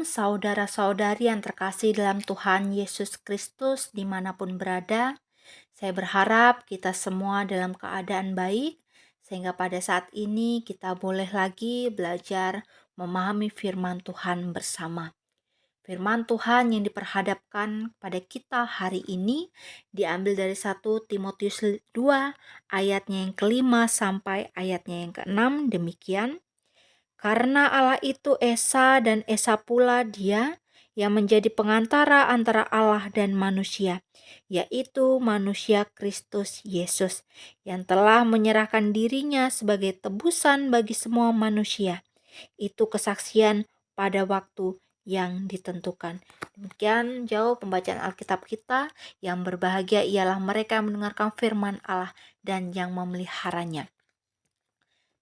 saudara-saudari yang terkasih dalam Tuhan Yesus Kristus dimanapun berada. Saya berharap kita semua dalam keadaan baik, sehingga pada saat ini kita boleh lagi belajar memahami firman Tuhan bersama. Firman Tuhan yang diperhadapkan pada kita hari ini diambil dari 1 Timotius 2 ayatnya yang kelima sampai ayatnya yang keenam. Demikian. Karena Allah itu Esa dan Esa pula Dia yang menjadi pengantara antara Allah dan manusia, yaitu manusia Kristus Yesus, yang telah menyerahkan dirinya sebagai tebusan bagi semua manusia. Itu kesaksian pada waktu yang ditentukan. Demikian jauh pembacaan Alkitab kita. Yang berbahagia ialah mereka yang mendengarkan firman Allah dan yang memeliharanya.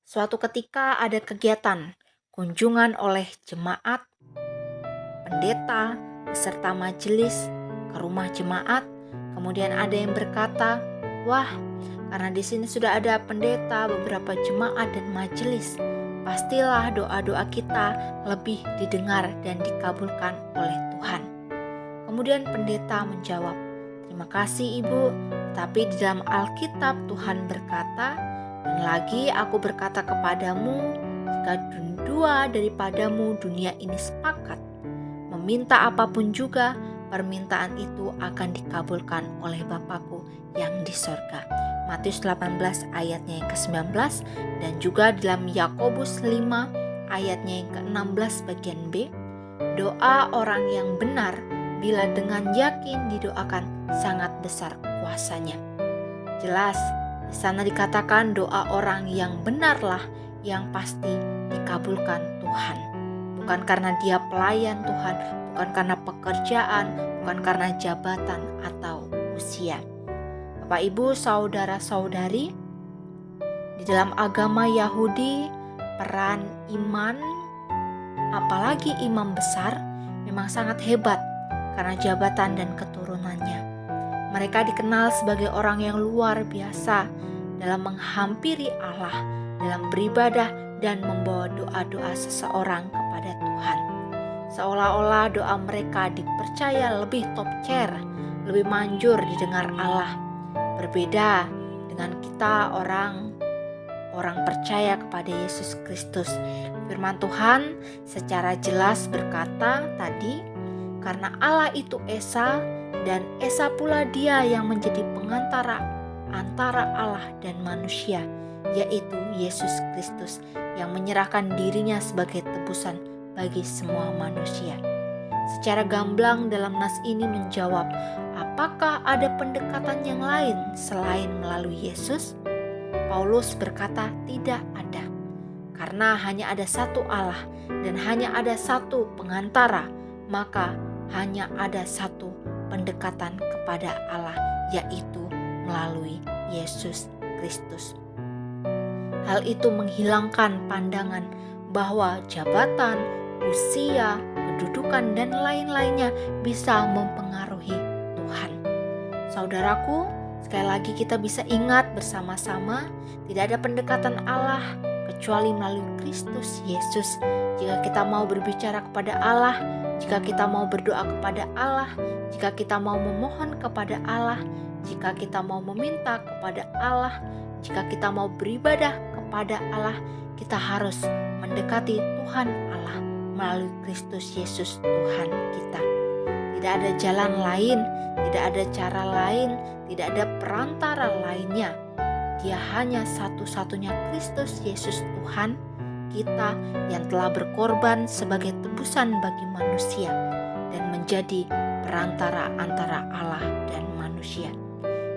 Suatu ketika ada kegiatan kunjungan oleh jemaat, pendeta, beserta majelis ke rumah jemaat. Kemudian ada yang berkata, "Wah, karena di sini sudah ada pendeta, beberapa jemaat dan majelis, pastilah doa-doa kita lebih didengar dan dikabulkan oleh Tuhan." Kemudian pendeta menjawab, "Terima kasih Ibu, tapi di dalam Alkitab Tuhan berkata, dan lagi aku berkata kepadamu, jika dua daripadamu dunia ini sepakat meminta apapun juga, permintaan itu akan dikabulkan oleh Bapakku yang di sorga." Matius 18 ayatnya yang ke-19 dan juga dalam Yakobus 5 ayatnya yang ke-16 bagian B, doa orang yang benar bila dengan yakin didoakan sangat besar kuasanya. Jelas, di sana dikatakan doa orang yang benarlah yang pasti dikabulkan Tuhan. Bukan karena dia pelayan Tuhan, bukan karena pekerjaan, bukan karena jabatan atau usia. Bapak Ibu, saudara-saudari, di dalam agama Yahudi, peran iman, apalagi imam besar, memang sangat hebat karena jabatan dan keturunannya. Mereka dikenal sebagai orang yang luar biasa dalam menghampiri Allah, dalam beribadah dan membawa doa-doa seseorang kepada Tuhan. Seolah-olah doa mereka dipercaya lebih top chair, lebih manjur didengar Allah. Berbeda dengan kita orang percaya kepada Yesus Kristus. Firman Tuhan secara jelas berkata tadi, karena Allah itu Esa dan Esa pula Dia yang menjadi pengantara antara Allah dan manusia, yaitu Yesus Kristus yang menyerahkan dirinya sebagai tebusan bagi semua manusia. Secara gamblang dalam nas ini menjawab, apakah ada pendekatan yang lain selain melalui Yesus? Paulus berkata tidak ada, karena hanya ada satu Allah dan hanya ada satu pengantara, maka hanya ada satu pendekatan kepada Allah, yaitu melalui Yesus Kristus. Hal itu menghilangkan pandangan bahwa jabatan, usia, kedudukan, dan lain-lainnya bisa mempengaruhi Tuhan. Saudaraku, sekali lagi kita bisa ingat bersama-sama, tidak ada pendekatan Allah kecuali melalui Kristus Yesus. Jika kita mau berbicara kepada Allah, jika kita mau berdoa kepada Allah, jika kita mau memohon kepada Allah, jika kita mau meminta kepada Allah, jika kita mau beribadah kepada Allah, kita harus mendekati Tuhan Allah melalui Kristus Yesus Tuhan kita. Tidak ada jalan lain, tidak ada cara lain, tidak ada perantara lainnya. Dia hanya satu-satunya Kristus Yesus Tuhan kita yang telah berkorban sebagai tebusan bagi manusia dan menjadi perantara antara Allah dan manusia.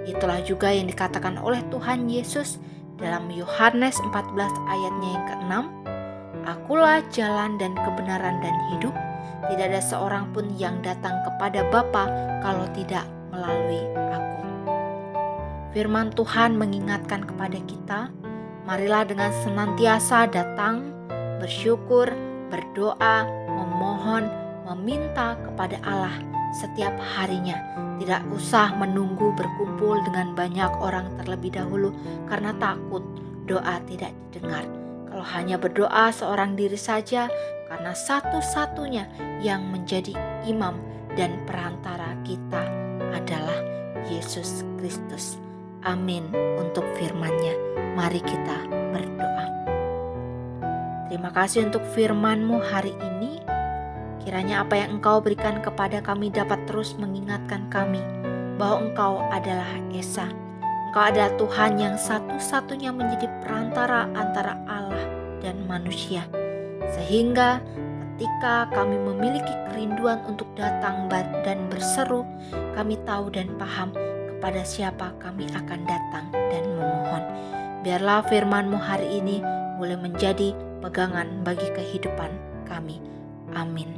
Itulah juga yang dikatakan oleh Tuhan Yesus dalam Yohanes 14 ayatnya yang ke-6, "Akulah jalan dan kebenaran dan hidup, tidak ada seorang pun yang datang kepada Bapa kalau tidak melalui Aku." Firman Tuhan mengingatkan kepada kita, marilah dengan senantiasa datang, bersyukur, berdoa, memohon, meminta kepada Allah setiap harinya. Tidak usah menunggu berkumpul dengan banyak orang terlebih dahulu karena takut doa tidak didengar. kalau hanya berdoa seorang diri saja, karena satu-satunya yang menjadi imam dan perantara kita adalah Yesus Kristus. Amin untuk firman-Nya. Mari kita berdoa. Terima kasih untuk firman-Mu hari ini. Kiranya apa yang Engkau berikan kepada kami dapat terus mengingatkan kami bahwa Engkau adalah Esa. Engkau adalah Tuhan yang satu-satunya menjadi perantara antara Allah dan manusia. Sehingga ketika kami memiliki kerinduan untuk datang dan berseru, kami tahu dan paham kepada siapa kami akan datang dan memohon. Biarlah firman-Mu hari ini boleh menjadi pegangan bagi kehidupan kami. Amin.